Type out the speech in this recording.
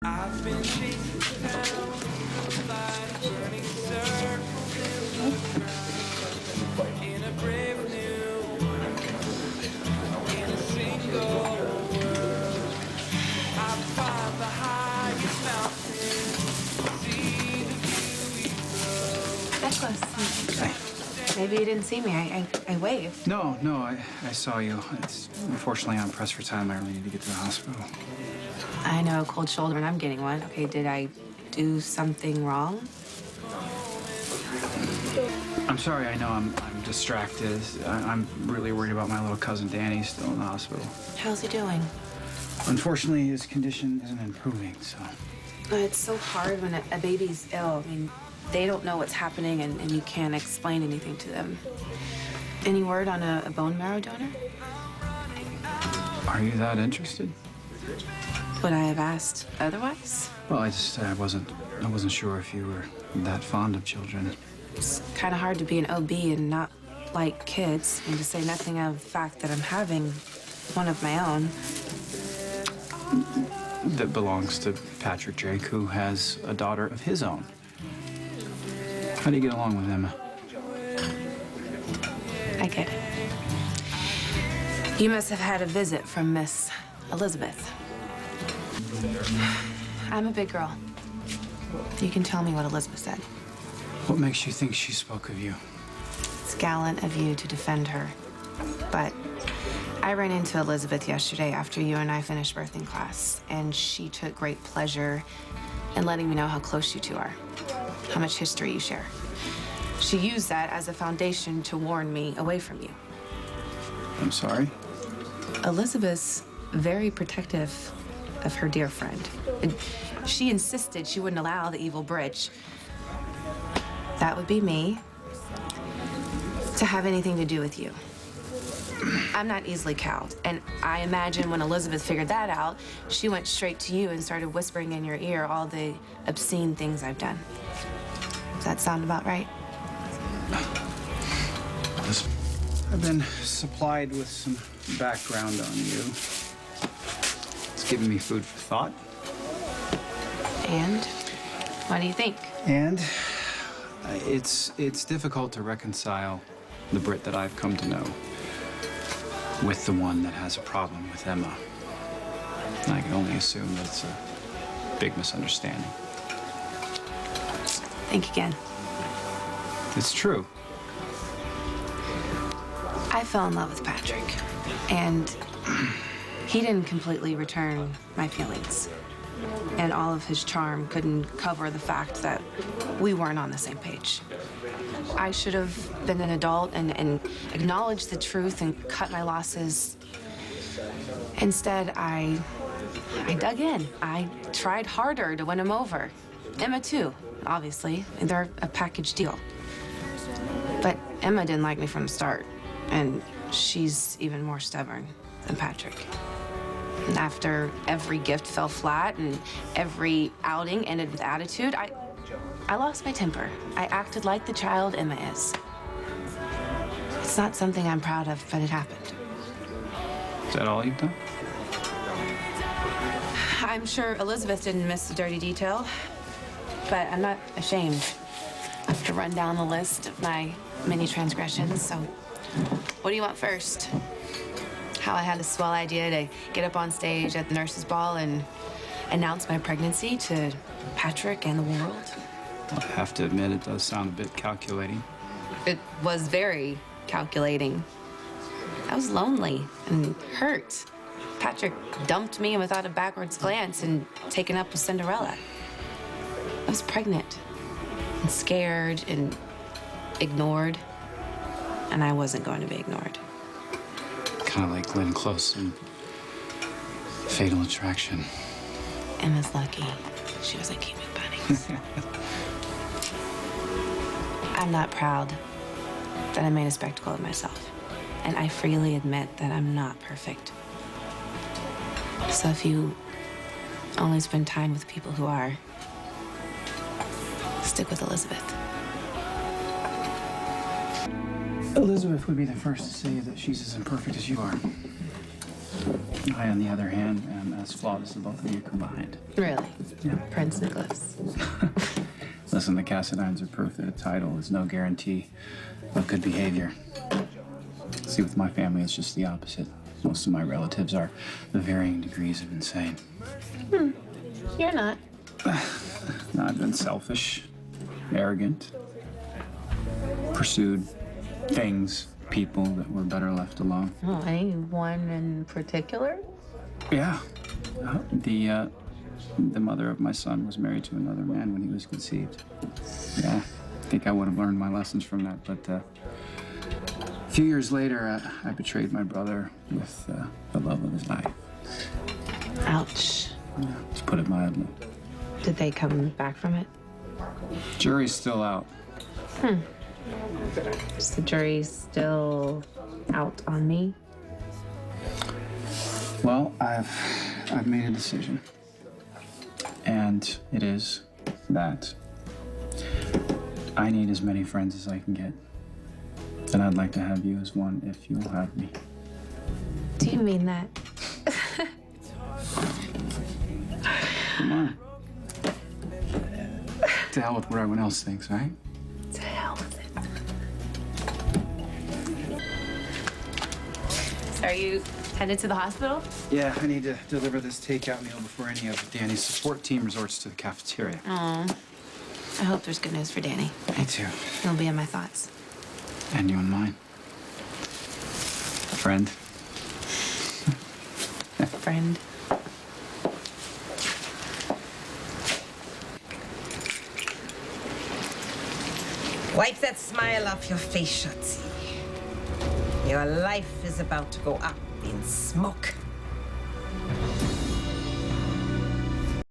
I've been chasing down by turning circles in a brave new world, in a single world. I find the highest mountain, see the view we grow. Nikolas, maybe you didn't see me. I waved. No, I saw you. Unfortunately, I'm pressed for time. I really need to get to the hospital. I know a cold shoulder and I'm getting one. Okay, did I do something wrong? I'm sorry. I know I'm distracted. I'm really worried about my little cousin Danny still in the hospital. How's he doing? Unfortunately, his condition isn't improving, so. It's so hard when a baby's ill. I mean, they don't know what's happening and you can't explain anything to them. Any word on a bone marrow donor? Are you that interested? Would I have asked otherwise? Well, I wasn't sure if you were that fond of children. It's kind of hard to be an OB and not like kids, and to say nothing of the fact that I'm having one of my own. That belongs to Patrick Drake, who has a daughter of his own. How do you get along with Emma? I get it. You must have had a visit from Miss Elizabeth. I'm a big girl. You can tell me what Elizabeth said. What makes you think she spoke of you? It's gallant of you to defend her. But I ran into Elizabeth yesterday after you and I finished birthing class, and she took great pleasure in letting me know how close you two are, how much history you share. She used that as a foundation to warn me away from you. I'm sorry? Elizabeth's very protective of her dear friend. And she insisted she wouldn't allow the evil Britt, that would be me, to have anything to do with you. I'm not easily cowed, and I imagine when Elizabeth figured that out, she went straight to you and started whispering in your ear all the obscene things I've done. Does that sound about right? I've been supplied with some background on you. It's given me food for thought. And what do you think? And it's difficult to reconcile the Britt that I've come to know with the one that has a problem with Emma. And I can only assume that it's a big misunderstanding. Think again. It's true. I fell in love with Patrick, and he didn't completely return my feelings. And all of his charm couldn't cover the fact that we weren't on the same page. I should have been an adult and acknowledged the truth and cut my losses. Instead, I dug in. I tried harder to win him over. Emma, too, obviously. They're a package deal. But Emma didn't like me from the start, and she's even more stubborn than Patrick. And after every gift fell flat and every outing ended with attitude, I lost my temper. I acted like the child Emma is. It's not something I'm proud of, but it happened. Is that all you've done? I'm sure Elizabeth didn't miss the dirty detail, but I'm not ashamed to run down the list of my many transgressions. So what do you want first? How I had a swell idea to get up on stage at the nurses' ball and announce my pregnancy to Patrick and the world? I have to admit, it does sound a bit calculating. It was very calculating. I was lonely and hurt. Patrick dumped me without a backwards glance and taken up with Cinderella. I was pregnant and scared and ignored, and I wasn't going to be ignored. Kind of like Glenn Close in Fatal Attraction. Emma's lucky she doesn't keep me bunnies. I'm not proud that I made a spectacle of myself, and I freely admit that I'm not perfect. So if you only spend time with people who are, stick with Elizabeth. Elizabeth would be the first to say that she's as imperfect as you are. I, on the other hand, am as flawed as the both of you combined. Really? Yeah. Prince Nicholas. Listen, the Cassidines are proof that a title is no guarantee of good behavior. See, with my family, it's just the opposite. Most of my relatives are the varying degrees of insane. You're not. No, I've been selfish, arrogant, pursued things, people that were better left alone. Oh, anyone in particular? Yeah. The mother of my son was married to another man when he was conceived. Yeah, I think I would have learned my lessons from that, but a few years later, I betrayed my brother with the love of his life. Ouch. Yeah, to put it mildly. Did they come back from it? Jury's still out. Is the jury still out on me? Well, I've made a decision. And it is that I need as many friends as I can get. And I'd like to have you as one if you'll have me. Do you mean that? Come on. To hell with what everyone else thinks, right? To hell with it. So are you headed to the hospital? Yeah, I need to deliver this takeout meal before any of Danny's support team resorts to the cafeteria. Oh, I hope there's good news for Danny. Me too. He'll be in my thoughts. And you in mine. Friend. Friend. Wipe that smile off your face, Shotzi. Your life is about to go up in smoke.